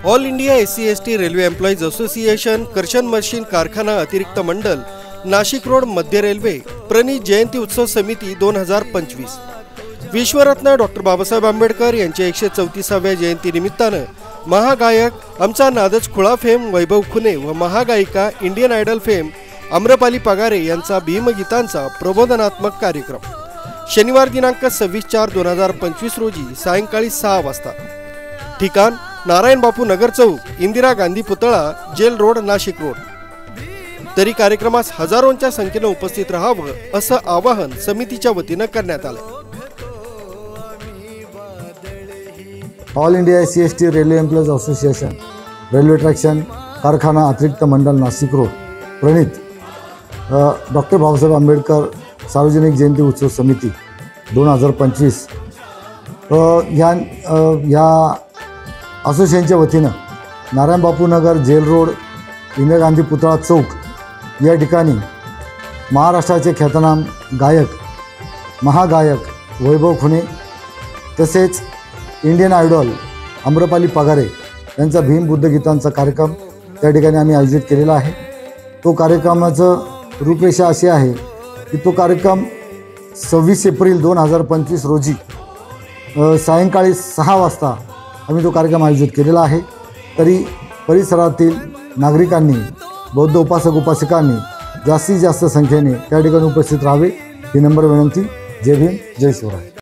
All India SC/ST railway employees association कर्शन machine कारखाना अतिरिक्त मंडल नाशिक रोड मध्य रेल्वे प्रणित जयंती उत्सव समिती 2025 विश्वरत्न डॉक्टर बाबासाहेब आंबेडकर यांच्या 134व्या जयंती निमित्तानं महागायक आमचा नादच खुळा फेम वैभव खुने व महागायिका Indian Idol fame Amrapali Pagare यांचा भीमगीतांचा प्रबोधनात्मक कार्यक्रम शनिवार दिनांक 26/4/2025 रोजी सायंकाळी 6 वाजता। ठिकाण नारायण बापू नगर चौक, इंदिरा गांधी पुतळा, जेल रोड, नाशिक रोड। तरी कार्यक्रमास हजारोंच्या संख्येने उपस्थित राहावं असं आवाहन समितीच्या वतीनं करण्यात आलं। All India SC/ST railway employees association railway traction कारखाना अतिरिक्त मंडल नाशिक रोड प्रणित डॉक्टर बाबासाहेब आंबेडकर सार्वजनिक जयंती उत्सव समिती 2025 ह्या असोसिएशनच्या वतीनं नारायण बापू नगर, जेल रोड, इंदिरा गांधी पुतळा चौक या ठिकाणी महाराष्ट्राचे ख्यातनाम गायक महागायक वैभव खुने तसेच इंडियन आयडॉल आम्रपाली पगारे यांचा भीमबुद्धगीतांचा कार्यक्रम त्या ठिकाणी आम्ही आयोजित केलेला आहे। तो कार्यक्रमाचं रूपरेषा अशी आहे की तो कार्यक्रम 26 एप्रिल 2025 रोजी सायंकाळी 6 वाजता आम्ही तो कार्यक्रम आयोजित केलेला आहे। तरी परिसरातील नागरिकांनी बौद्ध उपासक उपासिकांनी जास्तीत जास्त संख्येने त्या ठिकाणी उपस्थित राहावे ही नम्र विनंती। जय भीम, जय शिवराय।